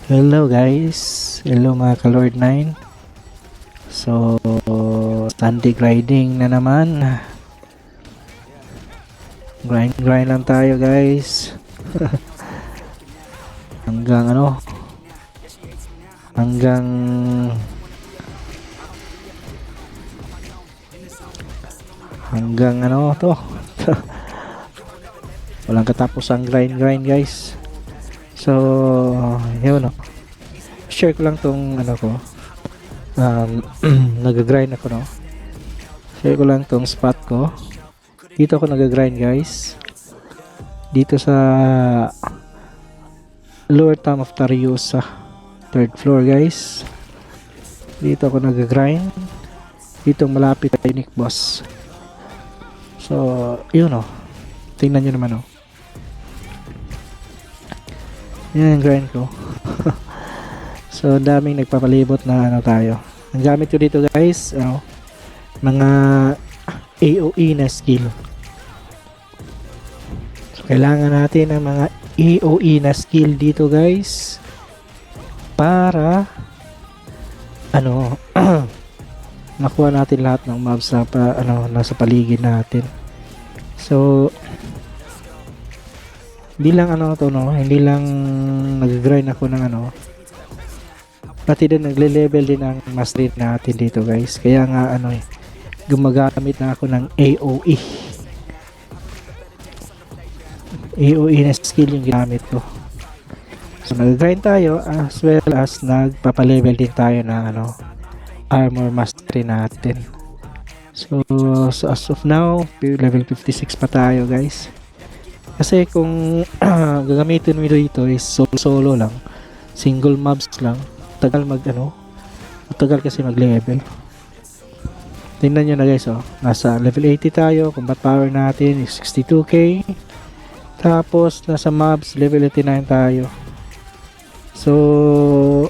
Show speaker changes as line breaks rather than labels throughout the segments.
Hello guys, hello mga ka-Lord 9. So, Sunday grinding na naman. Grind lang tayo guys. hanggang hanggang to. Walang katapos ang grind guys. So, yun share ko lang tong ko. Nag-grind ako Share ko lang tong spot ko. Dito ako nag-grind guys. Dito sa Lower Town of Tariosa, 3rd floor guys. Dito ako nag-grind. Dito malapit kay Nick Boss. So, yun tingnan nyo naman yan ang grind ko. So daming nagpapalibot na tayo. Ang gamit ko dito guys, mga AOE na skill. So kailangan natin ng mga AOE na skill dito guys para makuha natin lahat ng mobs na nasa paligid natin. So hindi lang hindi lang nag-grind ako ng pati din nagle-level din ang mastery natin dito guys. Kaya nga gumagamit na ako ng AOE. AOE na skill yung ginamit ko. So nag-grind tayo as well as nagpapa-level din tayo ng armor mastery natin. So as of now, level 56 pa tayo guys. Kasi kung gagamitin mo dito is solo lang, single mobs lang, tagal tagal kasi mag-level. Tingnan nyo na guys, nasa level 80 tayo, combat power natin is 62k, tapos nasa mobs level 89 tayo. So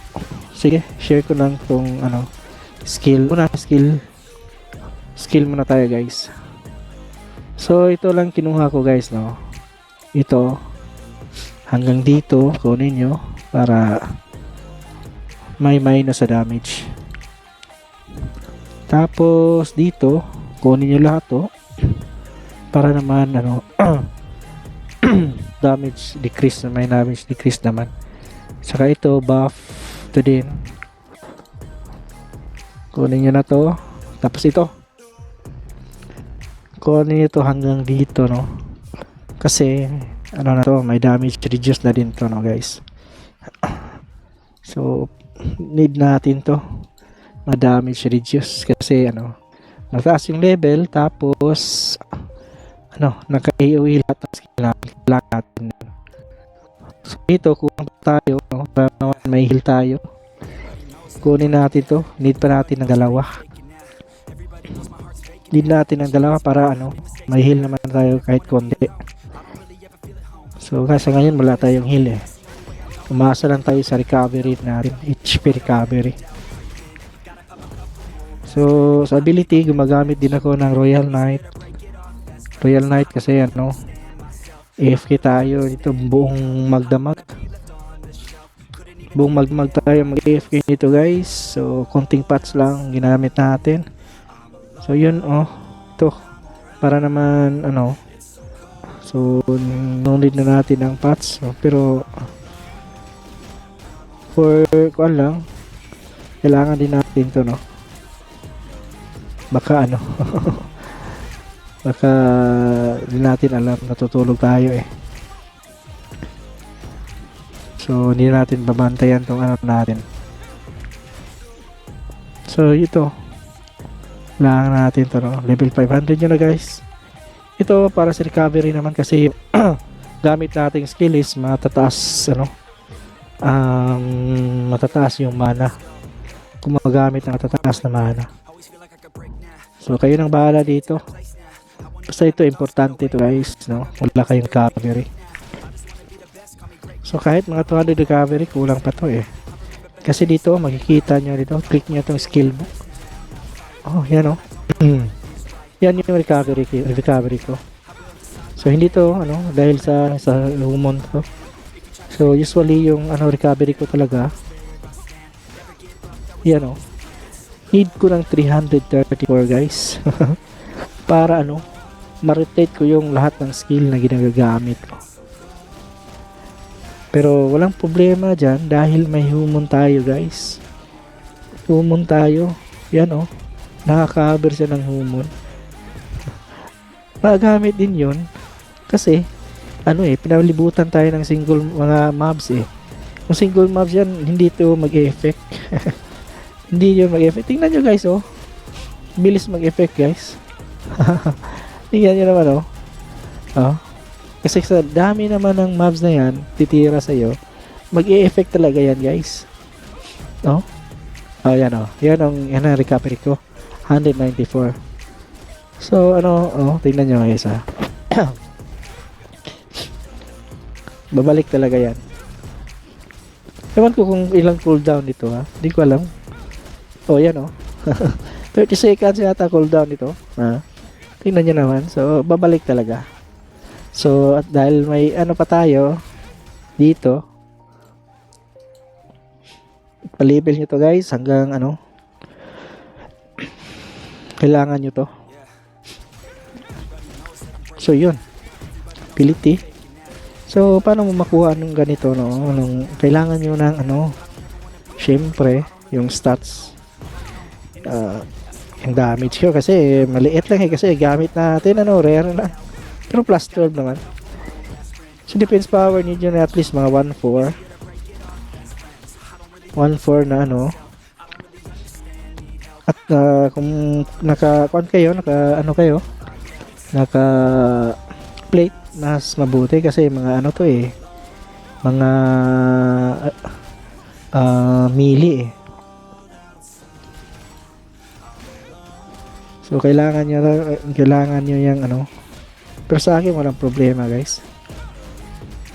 sige, share ko lang tong skill muna tayo guys. So ito lang kinuha ko guys, ito hanggang dito kunin nyo para may minus sa damage. Tapos dito kunin nyo lahat para naman damage decrease, may damage decrease naman. Saka ito buff to din, kunin nyo na to. Tapos ito kunin nyo to hanggang dito kasi may damage reduce na din to guys. So need natin to damage reduce kasi mataas yung level, tapos naka AOE lahat ng skill natin. So dito kung tayo para may heal tayo, kunin natin to. Need pa natin ng dalawa. Need natin ng dalawa para may heal naman tayo kahit konti. So kasi ngayon wala tayong heal umasa lang tayo sa recovery natin, HP recovery. So sa ability gumagamit din ako ng Royal Knight kasi AFK tayo dito buong magdamag tayo mag AFK dito guys. So konting patch lang ginamit natin. So yun ito para naman so no-need na natin ang patch pero for kuan lang kailangan din natin to baka baka din natin alam natutulog tayo so hindi natin babantayan tong natin. So ito kailangan natin to level 500 yun na guys. Ito para sa recovery naman kasi gamit nating skill is matataas matataas yung mana. Kung magamit ng matataas na mana. So kayo nang bahala dito. Basta ito importante ito guys, wala kayong recovery. So kahit mga 200 recovery kulang pa to Kasi dito makikita nyo dito, click nyo itong skill book. Yan yan yung recovery ko. So hindi to dahil sa humon to. So usually yung recovery ko talaga, yan need ko ng 334 guys. Para ma-rotate ko yung lahat ng skill na ginagamit ko. Pero walang problema dyan dahil may humon tayo guys. Humon tayo. Yan nakaka-cover siya ng humon. Magamit din yun kasi pinalibutan tayo ng single mga mobs Kung single mobs yan, hindi to mag-e-effect. Hindi yun mag-effect. Tingnan nyo guys bilis mag-effect guys. Tingnan nyo naman kasi sa dami naman ng mobs na yan titira sa'yo, mag-e-effect talaga yan guys. Yan ang recovery ko, 194. So tingnan nyo guys babalik talaga yan. Ewan ko kung ilang cooldown dito hindi ko alam. Yan 30 seconds yata cooldown nito. Tingnan nyo naman. So, babalik talaga. So, at dahil may pa tayo dito, pa-level nyo to guys hanggang kailangan nyo to. So, yun. Ability. So, paano mo makuha ng ganito, kailangan nyo ng syempre, yung stats. Yung damage ko kasi maliit lang kasi gamit natin rare na, pero plus 12 naman. So defense power need yun at least mga 1-4 na at kung naka plate mas mabuti kasi mga mga melee So kailangan nyo yung pero sa akin walang problema guys.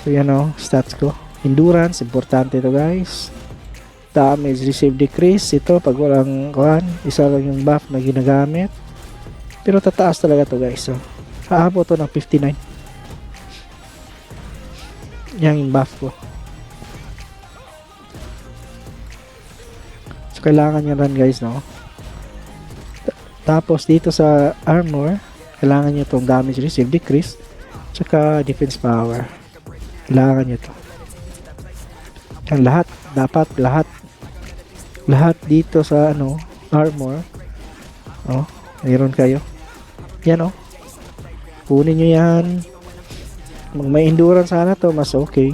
So yan stats ko. Endurance, importante to guys. Damage receive decrease, ito pag walang isa lang yung buff na ginagamit. Pero tataas talaga to guys. So haabot to ng 59. Yan yung buff ko. So kailangan nyo rin guys Tapos dito sa armor, kailangan nyo itong damage receive decrease, tsaka defense power. Kailangan nyo ito. Ang lahat, dapat lahat dito sa armor. Mayroon kayo. Yan kunin nyo yan. May endurance sana to, mas okay.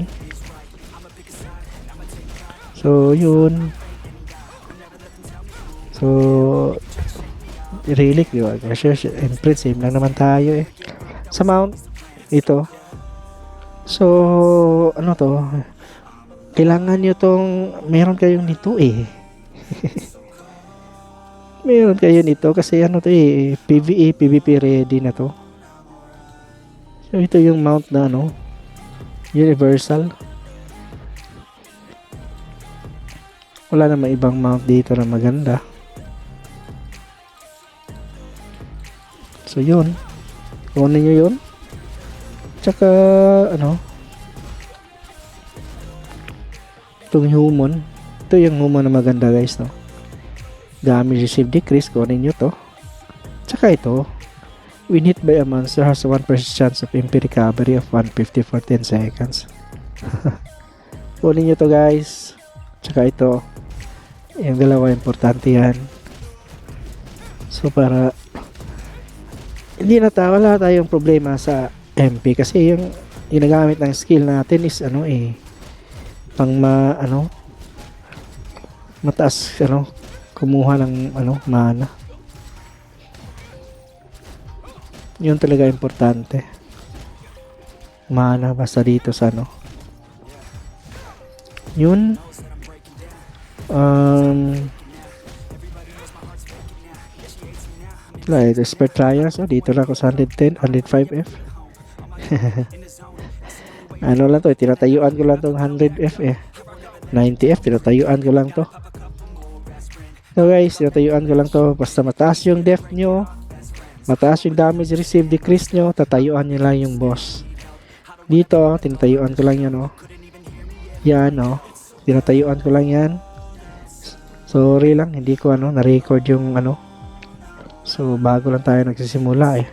So yun. So relic, di ba? Kasi imprint, same lang naman tayo sa mount ito. So to, kailangan nyo tong meron kayong nito meron kayo nito kasi to PvE, PvP ready na to. So ito yung mount na universal. Wala namang ibang mount dito na maganda. So yun, kunin nyo yun. Tsaka itong human, ito yung human na maganda guys damage receive decrease, kunin nyo to. Tsaka ito, when hit by a monster has a 1% chance of MP recovery of 150 for 10 seconds. Kunin nyo to guys. Tsaka ito, yung dalawa importante yan. So para hindi wala tayong problema sa MP kasi yung ginagamit ng skill natin is pang mataas kumuha ng mana. Yun talaga importante. Mana basta dito sa yun ito spare trials dito lang ako sa 110 105F. Lang to tinatayuan ko lang tong 100F 90F tinatayuan ko lang to. So guys, tinatayuan ko lang to basta mataas yung def nyo, mataas yung damage receive decrease nyo, tatayuan nyo lang yung boss. Dito tinatayuan ko lang yan Yan, oh. Tinatayuan ko lang yan. Sorry lang, hindi ko na-record yung So, bago lang tayo nagsisimula eh.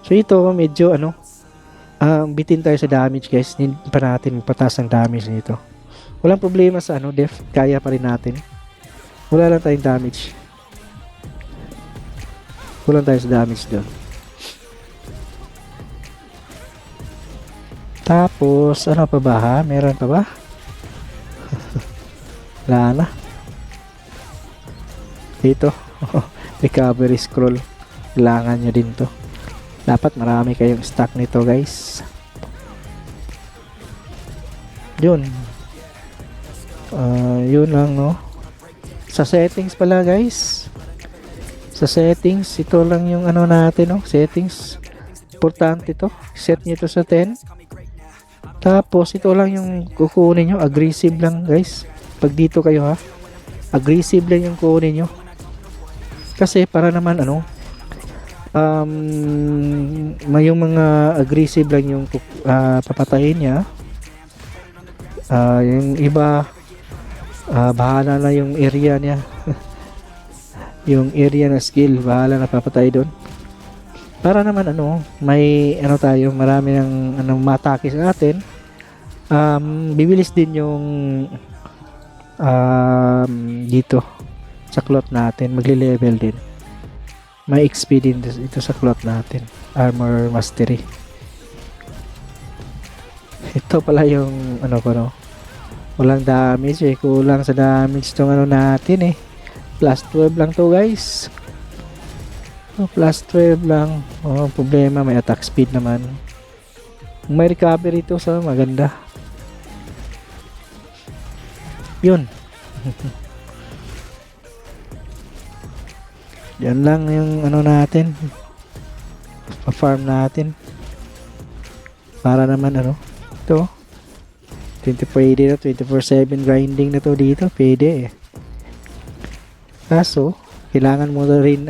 So, ito, medyo bitin tayo sa damage guys. Hindi pa natin patas ang damage nito. Walang problema sa def. Kaya pa rin natin. Wala lang tayong damage. Wala tayo sa damage doon. Tapos, ano pa ba ha? Meron pa ba? Wala na. Dito. Recovery scroll. Kailangan nyo din to. Dapat marami kayong stock nito guys. Yun. Yun lang no. Sa settings pala guys. Sa settings, ito lang yung natin no. Settings. Importante to. Set nyo to sa 10. Tapos ito lang yung kukunin nyo. Aggressive lang guys. Pag dito kayo ha. Aggressive lang yung kukunin nyo. Kasi para naman may yung mga aggressive lang yung papatayin niya. Yung iba bahala na yung area niya. Yung area na skill bahala na papatay doon. Para naman may tayo, marami ng matake sa atin. Bibilis din yung dito sa cloth natin, magle-level din. May XP din ito sa cloth natin. Armor Mastery. Ito pala yung walang damage eh. Kulang sa damage tong natin eh. Plus 12 lang to guys. Plus 12 lang. Problema, may attack speed naman. May recovery ito sa maganda. Yun. Yan lang yung natin. Pa-farm natin. Para naman ito. 20 pwede na 24/7 grinding na to dito. Pwede eh. Kaso, kailangan mo na rin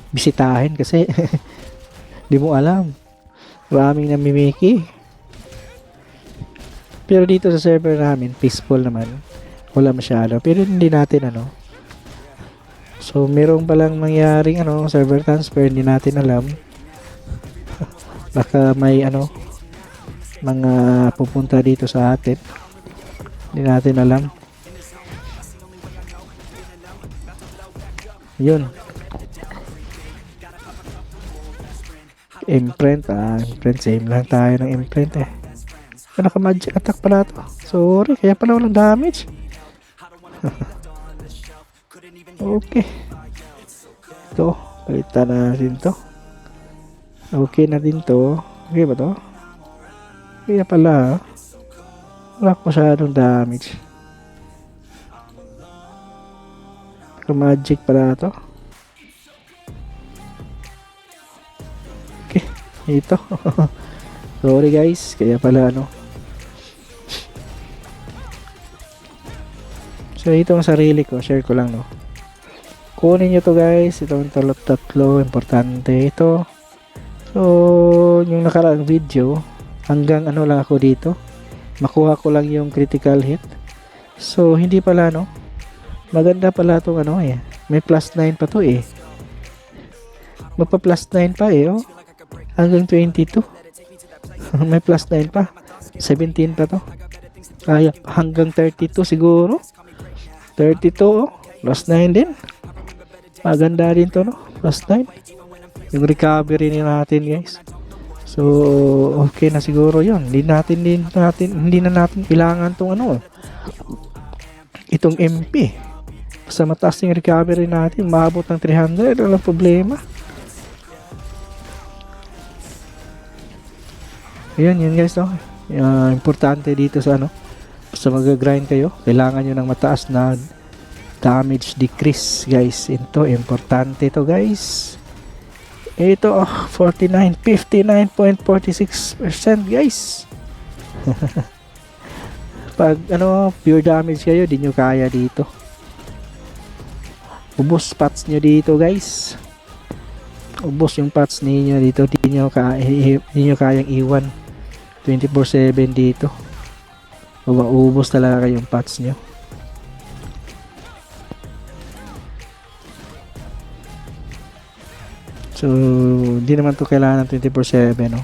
bisitahin kasi di mo alam. Maraming namimiki. Pero dito sa server namin, peaceful naman. Wala masyado. Pero hindi natin So, merong palang mangyaring server transfer, hindi natin alam. Baka may mga pupunta dito sa atin. Hindi natin alam. Yun. Imprint. Imprint. Same lang tayo ng imprint eh. Naka-magic attack pala to. Sorry, kaya pala walang damage. Okay. Ito, palitan natin to. Okay na din to. Okay ba to? Kaya pala, wala ko masyadong damage. Magic pala to. Okay, ito. Sorry guys, kaya pala So ito ang sarili ko, share ko lang kunin nyo to guys, itong tatlo, importante ito. So yung nakaraang video, hanggang lang ako dito, makuha ko lang yung critical hit. So hindi pala maganda pala itong may plus 9 pa to eh. Magpa plus 9 pa eh hanggang 22. May plus 9 pa, 17 pa to. Kaya hanggang 32 siguro. 32 plus 9 din. Maganda din to plus 9. Yung recovery natin guys. So okay na siguro yun. Hindi na natin kailangan tong itong MP. Basta mataas yung recovery natin, maabot ng 300, walang problema. Yun guys importante dito sa basta mag-grind kayo, kailangan nyo ng mataas na damage decrease guys. Ito, importante to guys. Ito 59.46% guys. Pag pure damage kayo, di nyo kaya dito. Ubos pots nyo dito guys. Ubos yung pots ninyo dito, di nyo kayang iwan 24/7 dito. Uubos talaga yung pots nyo. So, hindi naman to kailangan ng 24/7, no?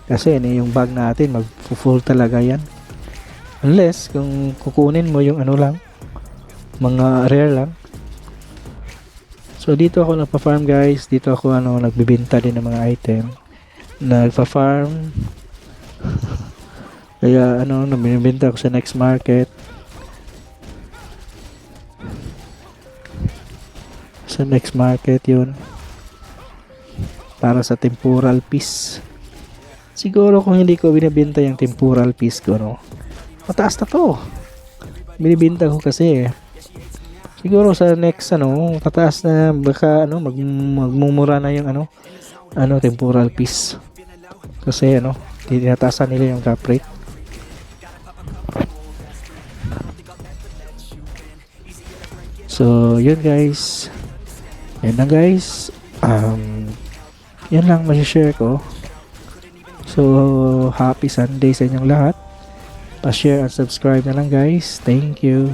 Kasi yung bag natin, mag-full talaga yan. Unless, kung kukunin mo yung ano lang, mga rare lang. So, dito ako nagpa-farm, guys. Dito ako nagbibenta din ng mga item. Nagpa-farm. Kaya, nabibenta ako sa next market. Sa next market yun. Para sa temporal piece. Siguro kung hindi ko binibenta yung temporal piece ko, mataas na to. Binibenta ko kasi siguro sa next tataas na baka magmumura na yung temporal piece. Kasi tinataasan nila yung cap rate. So, yun guys. Yan na guys. Yan lang share ko. So, happy Sunday sa inyong lahat. Pa-share and subscribe na lang guys. Thank you.